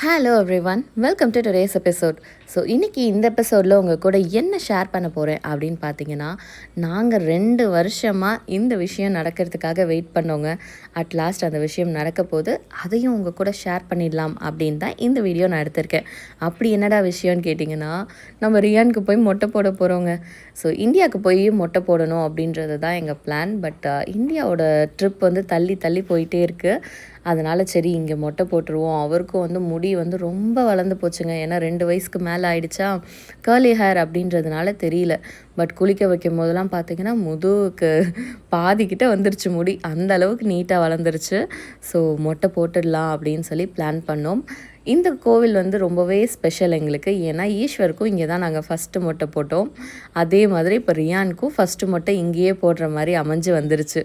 Hello everyone, welcome to today's episode. So இன்றைக்கி இந்த எபிசோடில் உங்கள் கூட என்ன ஷேர் பண்ண போகிறேன் அப்படின்னு பார்த்தீங்கன்னா, நாங்கள் 2 வருஷமாக இந்த விஷயம் நடக்கிறதுக்காக வெயிட் பண்ணோங்க. அட் லாஸ்ட் அந்த விஷயம் நடக்க போது அதையும் உங்கள் கூட ஷேர் பண்ணிடலாம் அப்படின்னு தான் இந்த வீடியோ நான் எடுத்திருக்கேன். அப்படி என்னடா விஷயம்னு கேட்டிங்கன்னா, நம்ம ரியானுக்கு போய் மொட்டை போட போகிறோங்க. ஸோ இந்தியாவுக்கு போய் மொட்டை போடணும் அப்படின்றது தான் எங்கள் பிளான். பட் இந்தியாவோட ட்ரிப் வந்து தள்ளி தள்ளி போயிட்டே இருக்குது. அதனால் சரி இங்கே மொட்டை போட்டுருவோம். அவருக்கும் முடி ரொம்ப வளர்ந்து போச்சுங்க. ஏன்னா 2 வயசுக்கு மேலே ஆயிடுச்சா, கேர்லி ஹேர் அப்படின்றதுனால தெரியல. பட் குளிக்க வைக்கும் போதெல்லாம் பார்த்திங்கன்னா முதுகுக்கு பாதிக்கிட்ட வந்துருச்சு முடி. அந்த அளவுக்கு நீட்டாக வளர்ந்துருச்சு. ஸோ மொட்டை போட்டுடலாம் அப்படின்னு சொல்லி பிளான் பண்ணோம். இந்த கோவில் ரொம்பவே ஸ்பெஷல் எங்களுக்கு. ஏன்னா ஈஸ்வருக்கும் இங்கே தான் நாங்கள் ஃபஸ்ட்டு மொட்டை போட்டோம். அதே மாதிரி இப்போ ரியானுக்கும் ஃபஸ்ட்டு மொட்டை இங்கேயே போடுற மாதிரி அமைஞ்சு வந்துருச்சு.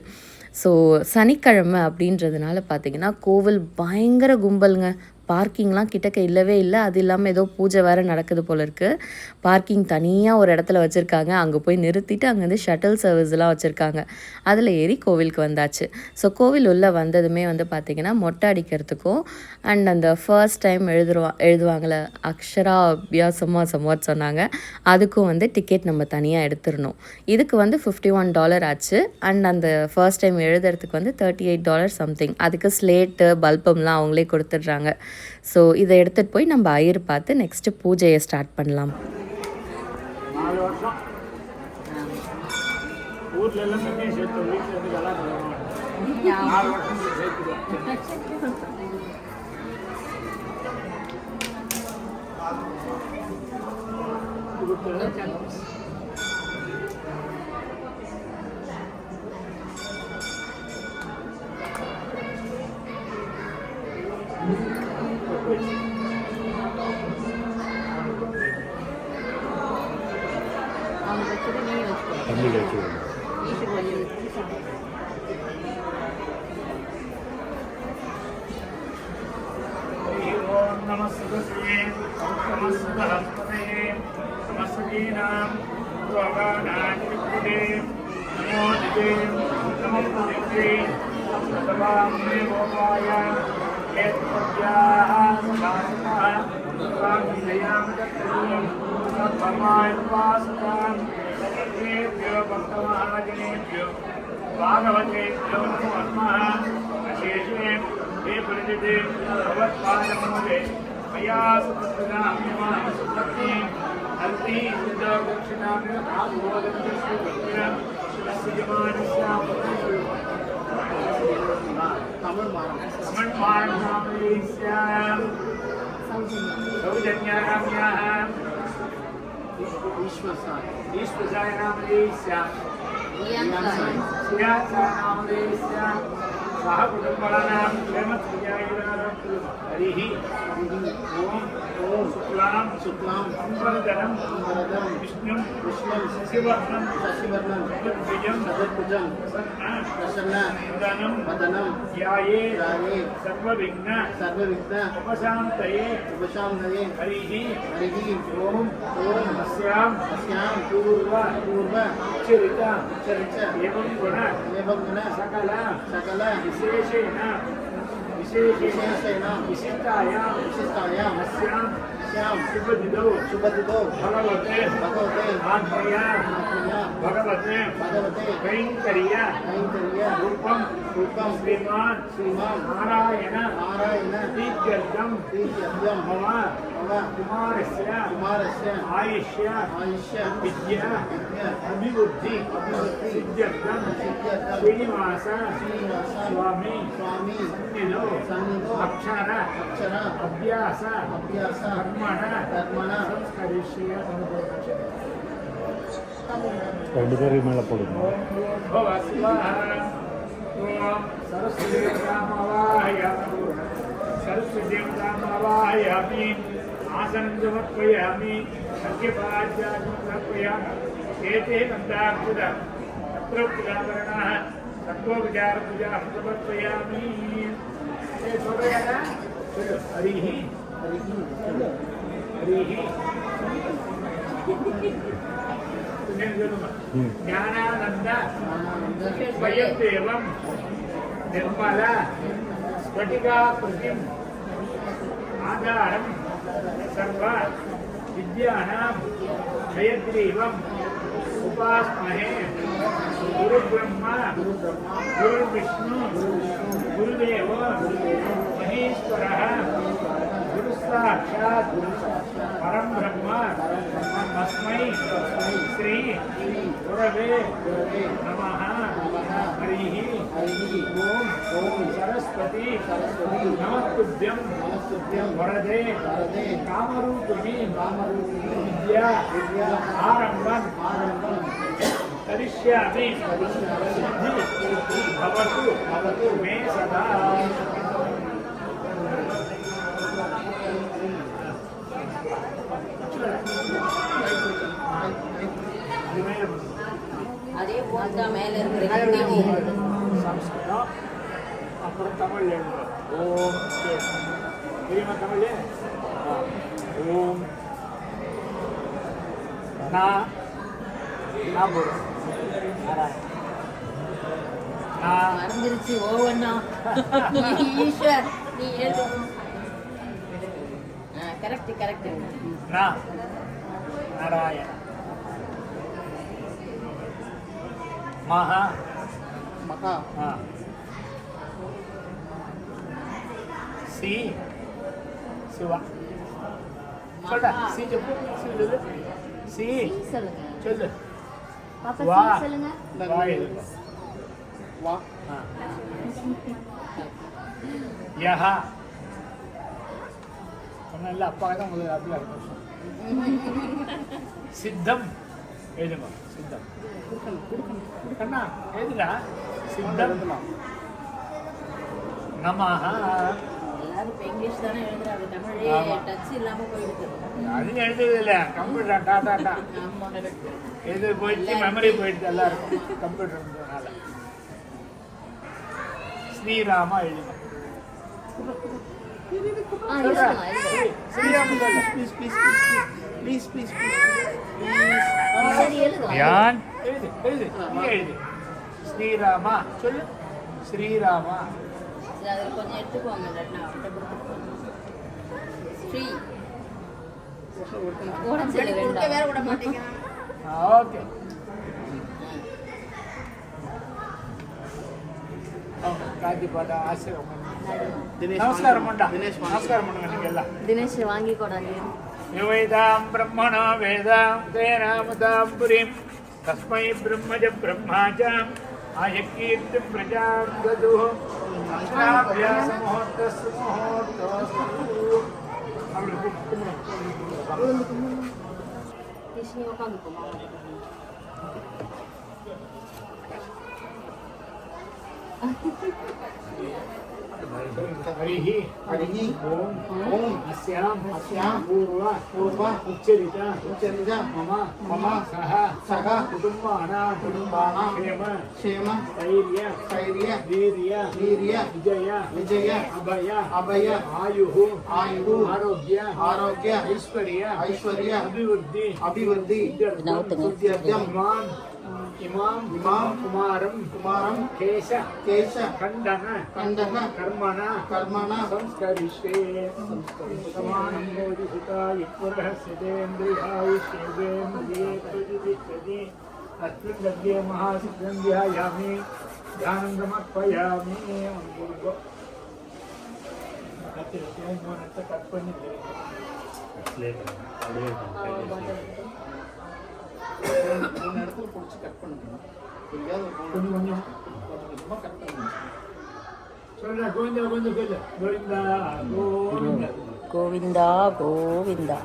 ஸோ சனிக்கிழமை அப்படின்றதுனால பார்த்திங்கன்னா கோவில் பயங்கர கும்பலுங்க. பார்க்கிங்லாம் கிட்டக்க இல்லவே இல்லை. அது இல்லாமல் ஏதோ பூஜை வேறு நடக்குது போல இருக்குது. பார்க்கிங் தனியாக ஒரு இடத்துல வச்சுருக்காங்க. அங்கே போய் நிறுத்திட்டு அங்கேருந்து ஷட்டில் சர்வீஸ்லாம் வச்சுருக்காங்க. அதில் ஏறி கோவிலுக்கு வந்தாச்சு. ஸோ கோவில் உள்ளே வந்ததுமே பார்த்திங்கன்னா மொட்டை அடிக்கிறதுக்கும் அண்ட் அந்த ஃபர்ஸ்ட் டைம் எழுதுவாங்களே அக்ஷரா அபியாசமாக சம்வாட் சொன்னாங்க, அதுக்கும் டிக்கெட் நம்ம தனியாக எடுத்துடணும். இதுக்கு $51 ஆச்சு. அண்ட் அந்த ஃபர்ஸ்ட் டைம் எழுதுறதுக்கு $38 சம்திங். அதுக்கு ஸ்லேட்டு பல்பம்லாம் அவங்களே கொடுத்துட்றாங்க. ஸோ இதை எடுத்துகிட்டு போய் நம்ம ஐயர் பார்த்து நெக்ஸ்ட்டு பூஜையை ஸ்டார்ட் பண்ணலாம். ज्ञानानंद स्वयं निर्मला स्फटिका प्रतिम आधारं सर्व विद्यानां हयग्रीवम् उपास्महे गुरुब्रह्मा गुरुर्विष्णु गुरुदेवो महेश्वरः गुरुसाक्षात् परं ब्रह्म तस्मै श्री गुरवे नमः। हरिः ओम सरस्वती नमस्तुभ्यं वरदे कामरूपिणी विद्या आरम्भं करिष्यामि सिद्धि भवतु मे सदा। அதே போட்டா மேல இருக்கிற संस्कृत அப்புறம் தமிழ் எழுதுங்க. ஓம் தெரியுமா தமிழ்? ஓம் நான் போடுறேன். நான் மறந்துருச்சு. ஓவண்ணா ஈஸ்வர் நீ எழுது. Correct correct. நான் நாராயண மகா மகா சி சிவா சொல்ல சி చెప్పు சொல்லு சி சொல்லுங்க. சொல்லு பாப்பா வா சி சொல்லுங்க. வா எழுது வா யஹ சொன்னல அப்பா தான் முதல்ல அப்படியே இருக்கும். சித்தம் எழுதுமா சித்தம் கண்ணா எழுதுடா சித்தம் நமஹ. எல்லாரும் இப்ப இங்கிலீஷ் தானே எழுதுறாங்க. தமிழே டச் இல்லாம போயிடுது. அது எழுதுறது இல்லை கம்ப்யூட்டர் டாடா டா ஆமா கரெக்ட். எது போயிடுச்சு மெமரி போயிடுச்சு எல்லாருக்கும் கம்ப்யூட்டர்ன்றதுனால. ஸ்ரீராமா எழுதுமா ஸ்ரீராம சொல்ல ப்ளீஸ் ப்ளீஸ் ப்ளீஸ் ப்ளீஸ் சரி எழுது. யான் எழுது எழுது நீ எழுது ஸ்ரீராமா சொல்லு ஸ்ரீராமா. சரி அதுல கொஞ்சம் எடுத்துக்கோங்க. இல்லாட்டினா அவன்கிட்ட கொடுத்துருக்கோம். ஸ்ரீ உடச்சது வேண்டாம். வேற விட மாட்டீங்க. ஓகே காந்தி பாட்டா ஆசிரியர் நமஸ்காரம் பண்ணா நமஸ்காரம் பண்ணுங்க நீங்க எல்லாம். தினேஷ் வாங்கி கொடாங்க. யுவைதாம் பிரம்மணோ வேதாம் தேனாமுதாம் புரிம் தஸ்மை பிரம்மஜ பிரம்மாஜாம் ஆயக்கீர்த்திம் பிரஜாம் தது அக்ஷராபியாச முகூர்த்தஸ்து முகூர்த்தோஸ்து. அப்படி கிருஷ்ணி உட்காந்துக்குமா? हरिः ओम ओम अस्यां पूर्व उच्चरिता मम सह कुटुम्बानां क्षेम स्थैर्य वीर्य विजय अभय आयुः आरोग्य ऐश्वर्य अभिवृद्धि इमाम कुमारं केश खंडन कर्मणा संस्करिष्ये समानं मोदिताय पुरःसितेन्द्रियायुष्येन्द्रिये तस्मिन् लग्गे महासिद्धं ध्यायामि ध्यानं समर्पयामि. இடத்துல பிடிச்சி கட் பண்ணுங்க. எங்கேயாவது கொஞ்சம் கொஞ்சம் கொஞ்சமாக கட் பண்ணுங்க. சொல்ல கோவிந்தா கோவிந்தா சொல்லு கோவிந்தா கோவிந்தா கோவிந்தா கோவிந்தா.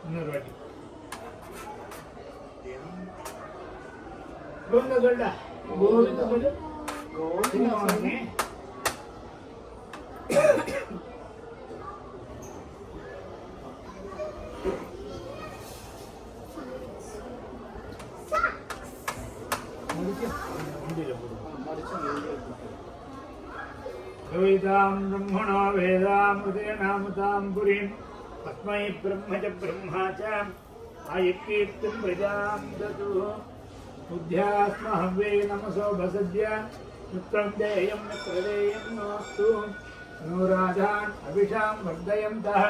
இன்னொரு வாட்டி கோவிந்தா சொல்ல கோவிந்தா சொல்லு கோவிந்தா. वेदां ब्रह्मणो वेदामृतेनामृतां पुरीं तस्मै ब्रह्म च ब्रह्मा च आयकीर्तिं प्रजां ददुः बुद्ध्यास्महव्ये नमसो भसद्य मित्रं देयं मित्रदेयं नोऽस्तु अनुराधान् अभिषां वर्धयन्तः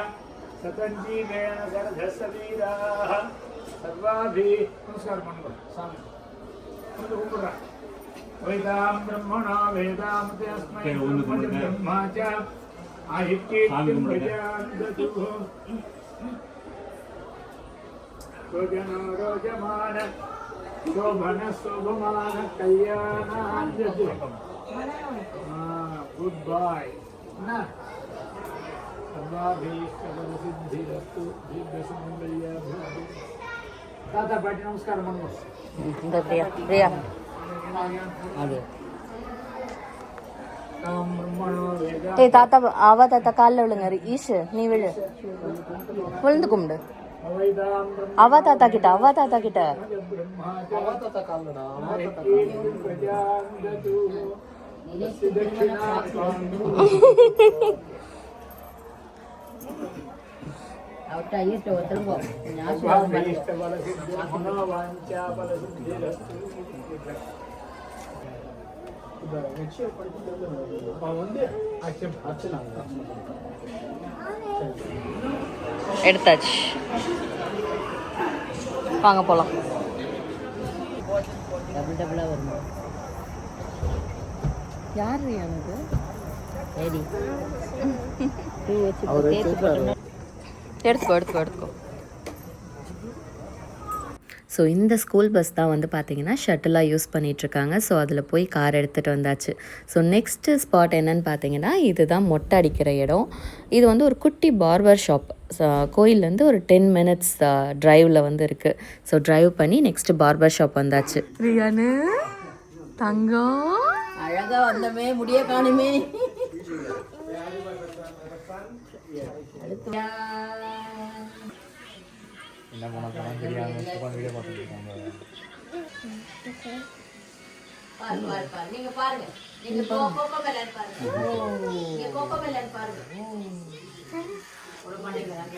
सतञ्जीवेन गर्भसवीराः सर्वाभिः नमस्कार मण्डल स्वामी वेदां ब्रह्मणा वेदामते अस्मै ब्रह्मा च आहित्येत्यं प्रजान्दतुः रोजनो रोजमान शोभन शोभमान कल्याणाद्यतु गुड बाय ना सर्वाभीष्टसिद्धिरस्तु दीर्घसुमङ्गल्या भवतु ताता पाटी नमस्कार मण्डल இந்த பிரியா பிரியா अरे ஏய் தாத்தா அவா தாத்தா காலில் விழுங்க ஈஷு நீ விழு விழுந்து கும்பிடு அவா தாத்தா கிட்ட அவதாத்த காலடா எடுத்தாச்சு வாங்க போலாம் யார் எனக்கு எடுத்துக்கோ ஸோ இந்த ஸ்கூல் பஸ் தான் வந்து பார்த்திங்கன்னா ஷட்டிலாக யூஸ் பண்ணிகிட்ருக்காங்க. ஸோ அதில் போய் கார் எடுத்துகிட்டு வந்தாச்சு. ஸோ நெக்ஸ்ட்டு ஸ்பாட் என்னன்னு பார்த்தீங்கன்னா இதுதான் மொட்டை அடிக்கிற இடம். இது வந்து ஒரு குட்டி பார்பர் ஷாப். கோயிலேருந்து ஒரு 10 minutes ட்ரைவில் வந்து இருக்குது. ஸோ ட்ரைவ் பண்ணி நெக்ஸ்ட்டு பார்பர் ஷாப் வந்தாச்சு. ரியானு தங்கம் அழகா வந்தமே முடிய காணுமே. என்ன பண்ண போனால் தெரியாமல் வீடியோ பார்த்துட்டு இருக்காங்க. நீங்க பாருங்க, நீங்க கோகோ மெலன் பாருங்க, நீங்க கோகோ மெலன் பாருங்க. ஒரு பண்ணிக்கறாங்க.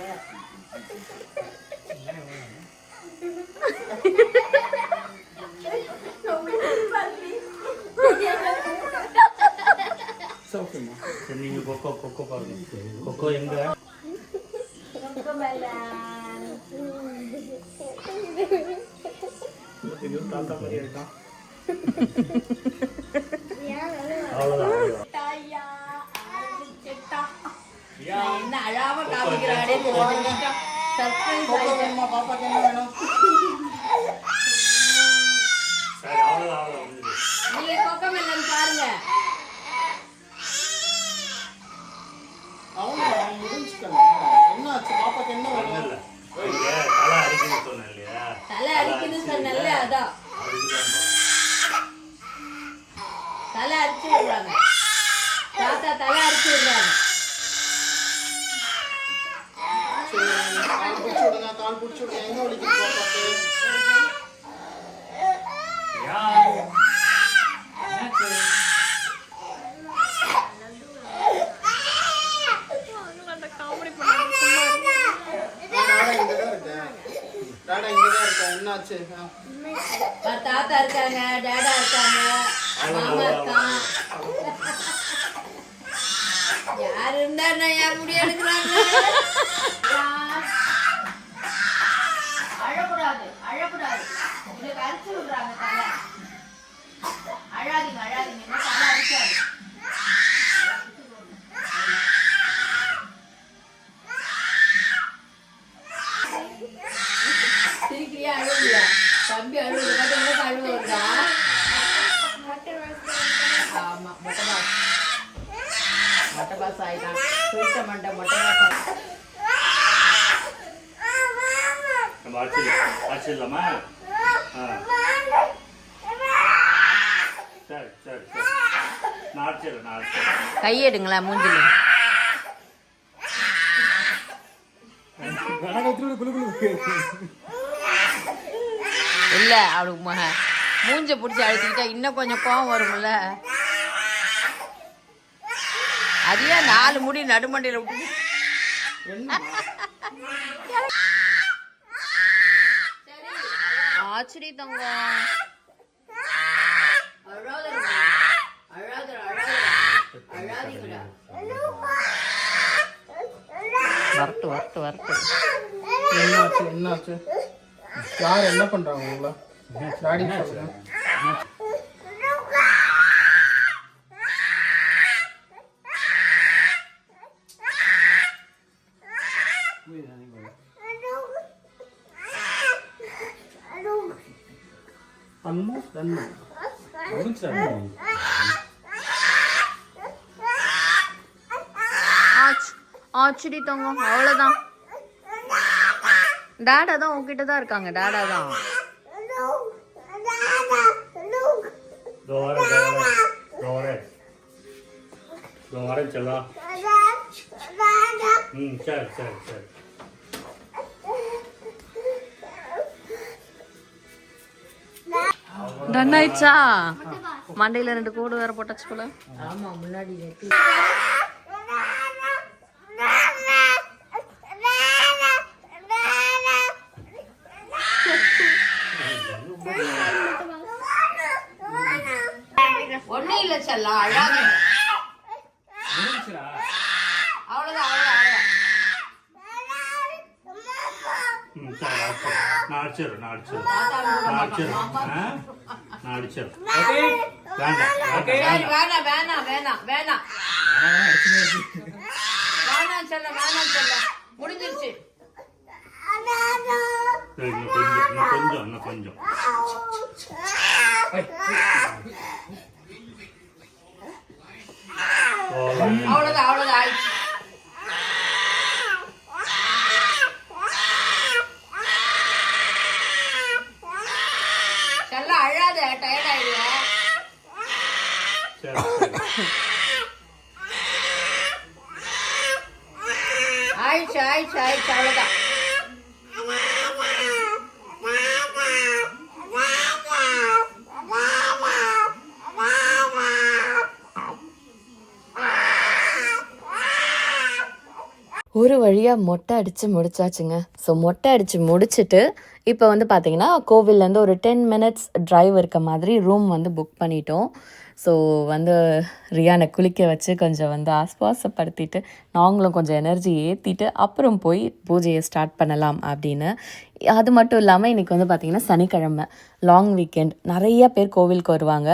சோஃபிமா சரி நீங்க கொக்கோ பாருங்க. கொக்கோ எங்க கோகோ மெலன் இது தாத்தா மாதிரி இருக்கான். என்ன அழாம காமிக்கிறானே சர்ப்ரைஸ் ஆயிடுமா. பாப்பாக்கு என்ன வேணும்? சரி அவ்வளவுதான் நீங்க கோகோ மெலன் பாருங்க. அவங்க என்ன ஆச்சு பாப்பாக்கு என்ன வேணும்? தலை அடிக்குன்னு சொன்னேன் இல்லையா? தலை அடிக்குன்னு சொன்னல, அதான் தலை அடிச்சு விடுறாங்க. தாத்தா தலை அடிச்சு விடுறாங்க. கால் பிடிச்சி விடுங்க எங்க வலிக்குது பாப்பாக்கு? டாடா இங்கதான் இருக்கா. என்னாச்சு? தாத்தா இருக்காங்க, டேடா இருக்காங்க, மாமா இருக்கான். யாரு இருந்தா யார் முடி எடுக்கிறாங்க? அழக்கூடாது அழக்கூடாது. உங்களுக்கு அரிச்சு விடுறாங்க தலை. அழாதீங்க அழாதீங்க, என்ன தலை அரிக்காது. சிரிக்கிறியா அழுவியா? தம்பி அழுவுது பார்த்தா அழுவு வருதா? ஆமா மொட்டை பாஸ் ஆயிட்டான். சுத்த மண்டை மொட்டை பாஸ் நம்ம அடிச்சிடலாமா? சரி சரி சரி நான் அடிச்சிடறேன். கையெடுங்களேன் மூஞ்சில. இல்ல அவளுக்கு மூஞ்ச பிடிச்சி அழுத்திக்கிட்டா இன்னும் கொஞ்சம் கோவம் வரும்ல. அதையே 4 முடி நடுமண்டையில விட்டு ஆச்சரி தங்கம். அழாதீங்கடா. வரட்டு என்னாச்சு யார் என்ன பண்றாங்க உங்களை டாடி சொல்லுங்க ஆச்சுடி தங்கம், அவ்வளோதான். டேடா தான் உங்ககிட்ட தான் இருக்காங்க, டேடா தான். चलो चल चल चल டன் ஆயிடுச்சா? மண்டையில 2 கோடு வேற போட்டாச்சு போல. ஆமா, முன்னாடி நெத்தி. ஒன்னும் இல்ல செல்லம், அழாதீங்க. அவ்வளவுதான் அவ்வளவுதான். நாடிச்சிரு நாடிச்சிரு நாடிச்சிரு வேணாம் வேணாம் வேணாம் வேணாம் வேணாம் செல்லம், வேணாம் செல்லம், முடிஞ்சிருச்சு. கொஞ்சம் இன்னும் கொஞ்சம் அவ்வளவுதான் அவ்வளவுதான் ஆயிடுச்சு. செல்லம் அழாத, டயர்ட் ஆயிடுவேன். ஆயிடுச்சு ஆயிடுச்சு ஆயிடுச்சு, அவ்வளவுதான். ஒரு வழியாக மொட்டை அடித்து முடிச்சாச்சுங்க. ஸோ மொட்டை அடித்து முடிச்சுட்டு இப்போ வந்து பார்த்திங்கன்னா கோவில்லேருந்து ஒரு 10 minutes டிரைவ் இருக்க மாதிரி ரூம் வந்து புக் பண்ணிட்டோம். ஸோ வந்து ரியானை குளிக்க வச்சு கொஞ்சம் வந்து ஆஸ்வாசப்படுத்திட்டு நாங்களும் கொஞ்சம் எனர்ஜி ஏற்றிட்டு அப்புறம் போய் பூஜையை ஸ்டார்ட் பண்ணலாம் அப்படின்னு. அது மட்டும் இல்லாமல் இன்றைக்கி வந்து பார்த்திங்கன்னா சனிக்கிழமை, லாங் வீக்கெண்ட், நிறைய பேர் கோவிலுக்கு வருவாங்க.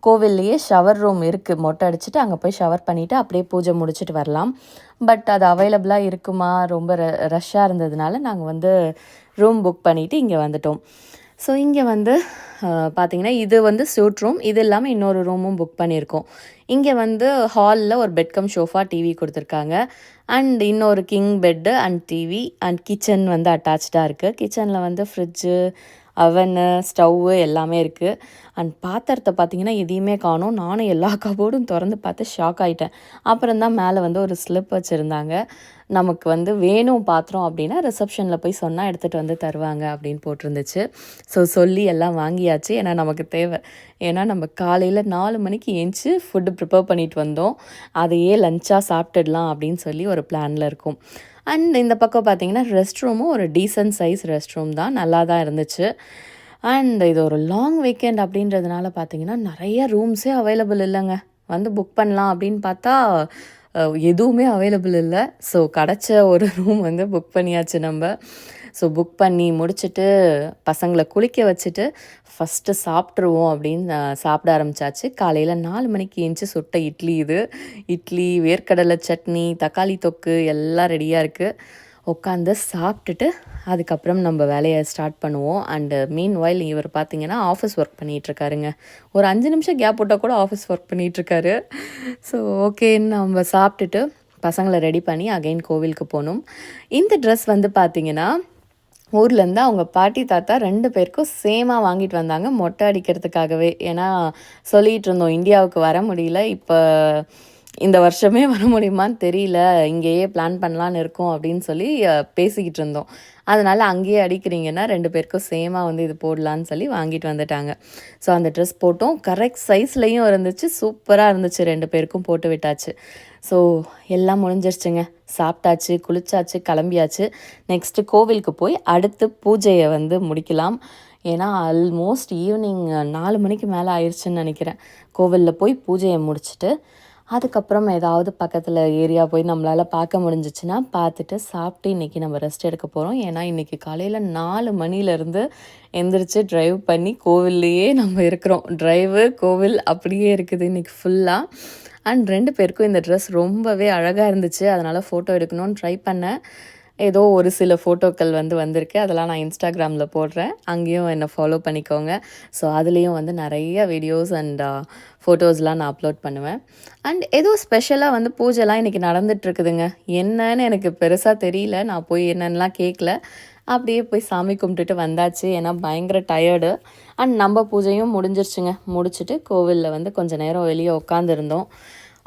கோவில்லையே ஷவர் ரூம் இருக்குது, மொட்டை அடிச்சுட்டு அங்கே போய் ஷவர் பண்ணிவிட்டு அப்படியே பூஜை முடிச்சுட்டு வரலாம். பட் அது அவைலபிளாக இருக்குமா, ரொம்ப ரஷ்ஷாக இருந்ததுனால நாங்கள் வந்து ரூம் புக் பண்ணிவிட்டு இங்கே வந்துட்டோம். ஸோ இங்கே வந்து பார்த்திங்கன்னா இது வந்து சூட் ரூம், இது இல்லாமல் இன்னொரு ரூமும் புக் பண்ணியிருக்கோம். இங்கே வந்து ஹாலில் ஒரு பெட் கம் ஷோஃபா, டிவி கொடுத்துருக்காங்க. அண்ட் இன்னொரு king bed and TV and kitchen வந்து அட்டாச்சாக இருக்குது. கிச்சனில் வந்து ஃப்ரிட்ஜு, அவனு, ஸ்டவ்வு எல்லாமே இருக்குது. அண்ட் பாத்திரத்தை பார்த்திங்கன்னா எதையுமே காணோம். நானும் எல்லா கபோர்டும் திறந்து பார்த்து ஷாக் ஆகிட்டேன். அப்புறம் தான் மேலே வந்து ஒரு ஸ்லிப் வச்சுருந்தாங்க. நமக்கு வந்து வேணும் பாத்திரம் அப்படின்னா ரிசப்ஷனில் போய் சொன்னால் எடுத்துகிட்டு வந்து தருவாங்க அப்படின்னு போட்டிருந்துச்சு. ஸோ சொல்லி எல்லாம் வாங்கியாச்சு. ஏன்னா நமக்கு தேவை. ஏன்னா நம்ம காலையில் 4 மணிக்கு ஏஞ்சி ஃபுட்டு ப்ரிப்பேர் பண்ணிட்டு வந்தோம். அதையே லஞ்சாக சாப்பிட்டுடலாம் அப்படின்னு சொல்லி ஒரு பிளானில் இருக்கும். அண்ட் இந்த பக்கம் பார்த்திங்கன்னா ரெஸ்ட் ரூமும் ஒரு டீசன்ட் சைஸ் ரெஸ்ட் ரூம் தான், நல்லா தான் இருந்துச்சு. அண்ட் இது ஒரு லாங் வீக்கெண்ட் அப்படின்றதுனால பார்த்திங்கன்னா நிறைய ரூம்ஸே அவைலபிள் இல்லைங்க. வந்து புக் பண்ணலாம் அப்படின்னு பார்த்தா எதுவுமே அவைலபிள் இல்லை. ஸோ கிடச்ச ஒரு ரூம் வந்து புக் பண்ணியாச்சு நம்ம. ஸோ புக் பண்ணி முடிச்சுட்டு பசங்களை குளிக்க வச்சுட்டு ஃபஸ்ட்டு சாப்பிட்ருவோம் அப்படின்னு சாப்பிட ஆரம்பித்தாச்சு. காலையில் 4 மணிக்கு ஏஞ்சி சுட்ட இட்லி இது. இட்லி, வேர்க்கடலை சட்னி, தக்காளி தொக்கு எல்லாம் ரெடியாக இருக்குது. உட்காந்து சாப்பிட்டுட்டு அதுக்கப்புறம் நம்ம வேலையை ஸ்டார்ட் பண்ணுவோம். அண்டு மீன் வாயில் இவர் பார்த்திங்கன்னா ஆஃபீஸ் ஒர்க் பண்ணிகிட்ருக்காருங்க. ஒரு 5 நிமிஷம் கேப் விட்டால் கூட ஆஃபீஸ் ஒர்க் பண்ணிகிட்ருக்காரு. ஸோ ஓகேன்னு நம்ம சாப்பிட்டுட்டு பசங்களை ரெடி பண்ணி அகைன் கோவிலுக்கு போகணும். இந்த ட்ரெஸ் வந்து பார்த்திங்கன்னா ஊர்லேருந்து அவங்க பாட்டி தாத்தா 2 பேருக்கும் சேமாக வாங்கிட்டு வந்தாங்க மொட்டை அடிக்கிறதுக்காகவே. ஏன்னா சொல்லிகிட்டு இருந்தோம் இந்தியாவுக்கு வர முடியல, இப்போ இந்த வருஷமே வர முடியுமான்னு தெரியல, இங்கேயே பிளான் பண்ணலான்னு இருக்கோம் அப்படின்னு சொல்லி பேசிக்கிட்டு இருந்தோம். அதனால் அங்கேயே அடிக்கிறீங்கன்னா 2 பேருக்கும் சேமாக வந்து இது போடலான்னு சொல்லி வாங்கிட்டு வந்துட்டாங்க. ஸோ அந்த ட்ரெஸ் போட்டோம். கரெக்ட் சைஸ்லேயும் இருந்துச்சு. சூப்பராக இருந்துச்சு. 2 பேருக்கும் போட்டு விட்டாச்சு. ஸோ எல்லாம் முடிஞ்சிருச்சுங்க. சாப்பிட்டாச்சு, குளிச்சாச்சு, கிளம்பியாச்சு. நெக்ஸ்ட்டு கோவிலுக்கு போய் அடுத்து பூஜையை வந்து முடிக்கலாம். ஏன்னா ஆல்மோஸ்ட் ஈவினிங் 4 மணிக்கு மேலே ஆயிடுச்சுன்னு நினைக்கிறேன். கோவிலில் போய் பூஜையை முடிச்சுட்டு அதுக்கப்புறம் ஏதாவது பக்கத்தில் ஏரியா போய் நம்மளால் பார்க்க முடிஞ்சிச்சுன்னா பார்த்துட்டு சாப்பிட்டு இன்றைக்கி நம்ம ரெஸ்ட் எடுக்க போகிறோம். ஏன்னா இன்றைக்கி காலையில் 4 மணிலேருந்து எந்திரிச்சு ட்ரைவ் பண்ணி கோவில்லையே நம்ம இருக்கிறோம். ட்ரைவு கோவில் அப்படியே இருக்குது இன்றைக்கி ஃபுல்லாக. அண்ட் 2 பேருக்கும் இந்த ட்ரெஸ் ரொம்பவே அழகாக இருந்துச்சு. அதனால் ஃபோட்டோ எடுக்கணும்னு ட்ரை பண்ணேன். ஏதோ ஒரு சில ஃபோட்டோக்கள் வந்து வந்திருக்கு. அதெல்லாம் நான் இன்ஸ்டாகிராமில் போடுறேன். அங்கேயும் என்னை ஃபாலோ பண்ணிக்கோங்க. ஸோ அதுலேயும் வந்து நிறைய வீடியோஸ் அண்ட் ஃபோட்டோஸ்லாம் நான் அப்லோட் பண்ணுவேன். அண்ட் ஏதோ ஸ்பெஷலாக வந்து பூஜைலாம் இன்றைக்கி நடந்துகிட்ருக்குதுங்க. என்னன்னு எனக்கு பெருசாக தெரியல. நான் போய் என்னென்னலாம் கேட்கல. அப்படியே போய் சாமி கும்பிட்டுட்டு வந்தாச்சு. ஏன்னா பயங்கர டயர்டு. அண்ட் நம்ம பூஜையும் முடிஞ்சிருச்சுங்க. முடிச்சுட்டு கோவிலில் வந்து கொஞ்சம் நேரம் வெளியே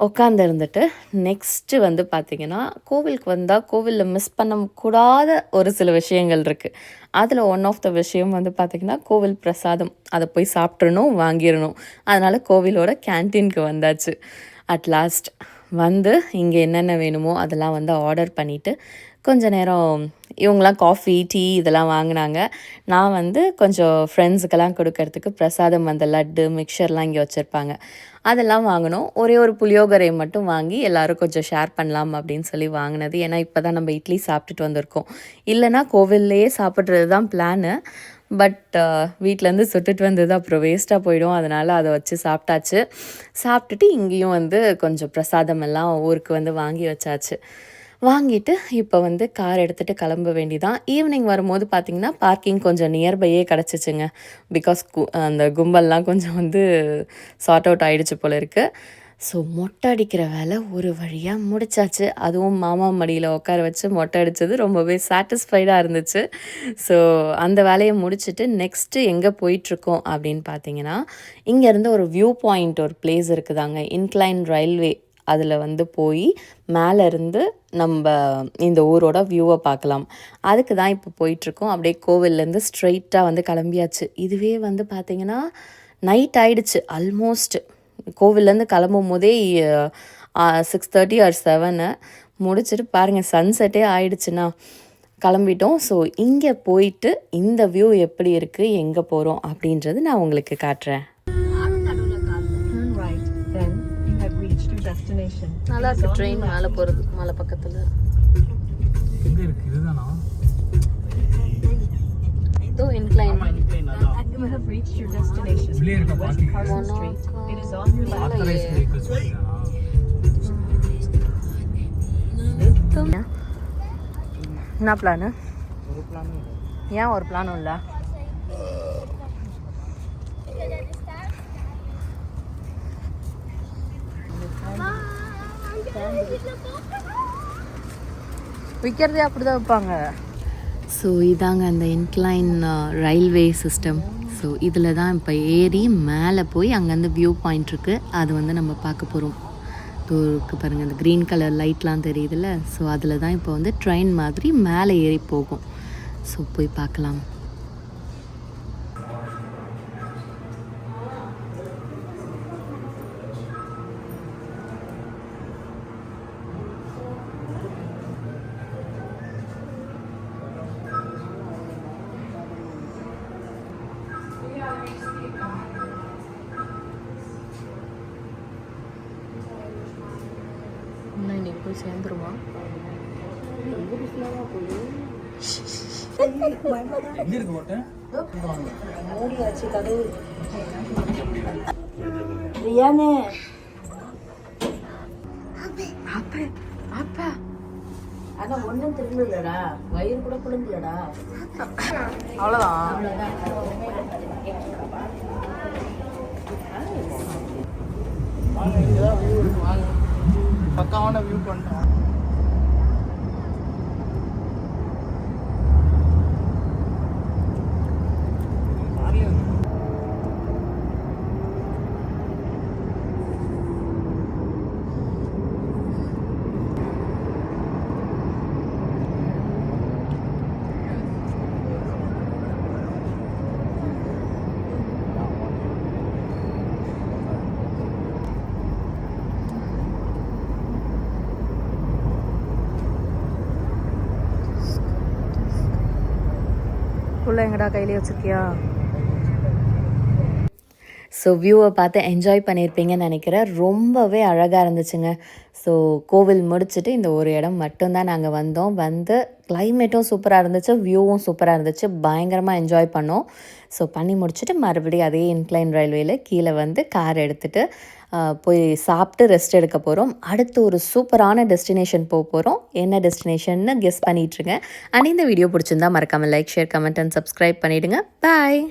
உட்காந்துருந்துட்டு நெக்ஸ்ட்டு வந்து பார்த்திங்கன்னா கோவிலுக்கு வந்தால் கோவிலில் மிஸ் பண்ணக்கூடாத ஒரு சில விஷயங்கள் இருக்குது. அதில் ஒன் ஆஃப் த விஷயம் வந்து பார்த்திங்கன்னா கோவில் பிரசாதம். அதை போய் சாப்பிட்றணும், வாங்கிடணும். அதனால் கோவிலோட கேன்டீனுக்கு வந்தாச்சு. அட் லாஸ்ட் வந்து இங்கே என்னென்ன வேணுமோ அதெல்லாம் வந்து ஆர்டர் பண்ணிவிட்டு கொஞ்ச நேரம் இவங்களாம் காஃபி, டீ இதெல்லாம் வாங்கினாங்க. நான் வந்து கொஞ்சம் ஃப்ரெண்ட்ஸுக்கெல்லாம் கொடுக்கறதுக்கு பிரசாதம் அந்த லட்டு, மிக்சர்லாம் இங்கே வச்சுருப்பாங்க. அதெல்லாம் வாங்கினோம். ஒரே ஒரு புளியோகரை மட்டும் வாங்கி எல்லோரும் கொஞ்சம் ஷேர் பண்ணலாம் அப்படின்னு சொல்லி வாங்கினது. ஏன்னா இப்போ தான் நம்ம இட்லி சாப்பிட்டுட்டு வந்திருக்கோம். இல்லைனா கோவில்லையே சாப்பிட்றது தான் பிளானு. பட் வீட்டிலேருந்து சுட்டுட்டு வந்தது அப்புறம் வேஸ்ட்டாக போயிடும். அதனால் அதை வச்சு சாப்பிட்டாச்சு. சாப்பிட்டுட்டு இங்கேயும் வந்து கொஞ்சம் பிரசாதம் எல்லாம் ஊருக்கு வந்து வாங்கி வச்சாச்சு. வாங்கிட்டு இப்போ வந்து கார் எடுத்துகிட்டு கிளம்ப வேண்டிதான். ஈவினிங் வரும்போது பார்த்திங்கன்னா பார்க்கிங் கொஞ்சம் நியர்பையே கிடச்சிச்சுங்க. பிகாஸ் அந்த கும்பல்லாம் கொஞ்சம் வந்து சார்ட் அவுட் ஆகிடுச்சு போல இருக்குது. ஸோ மொட்டை அடிக்கிற வேலை ஒரு வழியாக முடிச்சாச்சு. அதுவும் மாமா மடியில் உட்கார வச்சு மொட்டை அடித்தது ரொம்பவே சாட்டிஸ்ஃபைடாக இருந்துச்சு. ஸோ அந்த வேலையை முடிச்சுட்டு நெக்ஸ்ட்டு எங்கே போயிட்டுருக்கோம் அப்படின்னு பார்த்தீங்கன்னா, இங்கேருந்து ஒரு வியூ பாயிண்ட் ஒரு பிளேஸ் இருக்குதாங்க, இன்க்ளைன் ரயில்வே. அதில் வந்து போய் மேலே இருந்து நம்ம இந்த ஊரோட வியூவை பார்க்கலாம். அதுக்கு தான் இப்போ போயிட்டுருக்கோம். அப்படியே கோவில்லேருந்து ஸ்ட்ரெயிட்டாக வந்து கிளம்பியாச்சு. இதுவே வந்து பார்த்திங்கன்னா நைட் ஆகிடுச்சு. ஆல்மோஸ்ட் கோவில்லேருந்து கிளம்பும் போதே 6:30 or 7 முடிச்சுட்டு பாருங்கள் சன்செட்டே ஆயிடுச்சுன்னா கிளம்பிட்டோம். ஸோ இங்கே போயிட்டு இந்த வியூ எப்படி இருக்குது, எங்கே போகிறோம் அப்படின்றது நான் உங்களுக்கு காட்டுறேன். நல்லா இருக்கு ட்ரெயின் மேலே போகிறது, மலை பக்கத்தில். எங்கே இருக்குது? இதுதானா? இதோ incline. You have reached your destination. It is on your left. என்ன பிளானு? ஒரு பிளான் ஏன் ஒரு பிளானும் இல்லை? விற்கிறதே அப்படி தான் வைப்பாங்க. ஸோ இதாங்க அந்த இன்க்ளைன் ரயில்வே சிஸ்டம். ஸோ இதில் தான் இப்போ ஏறி மேலே போய் அங்கேருந்து வியூ பாயிண்ட் இருக்குது. அது வந்து நம்ம பார்க்க போகிறோம். இருக்குது பாருங்கள், அந்த க்ரீன் கலர் லைட்லாம் தெரியுதுல்ல. ஸோ அதில் தான் இப்போ வந்து ட்ரெயின் மாதிரி மேலே ஏறி போகும். ஸோ போய் பார்க்கலாம். இன்னைக்கு போய் சேர்ந்துருமா? எங்கே இருக்கு ஓட்டை? மூடியாச்சு கதவு. ரியானே அப்பா அதான் ஒன்றும் திரும்பலடா, வயிறு கூட பிடுங்கலடா. அவ்வளோதான். இங்கேதான் வியூ இருக்கு, வாங்க. பக்காவான வியூ பண்ணிட்டோம். எங்கடா கையிலே வச்சுருக்கியா? ஸோ வியூவை பார்த்து என்ஜாய் பண்ணியிருப்பீங்கன்னு நினைக்கிறேன். ரொம்பவே அழகாக இருந்துச்சுங்க. ஸோ கோவில் முடிச்சுட்டு இந்த ஒரு இடம் மட்டும்தான் நாங்கள் வந்தோம். வந்து கிளைமேட்டும் சூப்பராக இருந்துச்சு, வியூவும் சூப்பராக இருந்துச்சு. பயங்கரமாக என்ஜாய் பண்ணோம். ஸோ பண்ணி முடிச்சுட்டு மறுபடியும் அதே இன்க்ளைன் ரயில்வேயில் கீழே வந்து கார் எடுத்துகிட்டு போய் சாப்பிட்டு ரெஸ்ட் எடுக்க போகிறோம். அடுத்து ஒரு சூப்பரான டெஸ்டினேஷன் போக போகிறோம். என்ன டெஸ்டினேஷன்னு கெஸ் பண்ணிகிட்ருங்க. அண்ட் இந்த வீடியோ பிடிச்சிருந்தா மறக்காமல் like, share, comment and subscribe பண்ணிவிடுங்க. பாய்.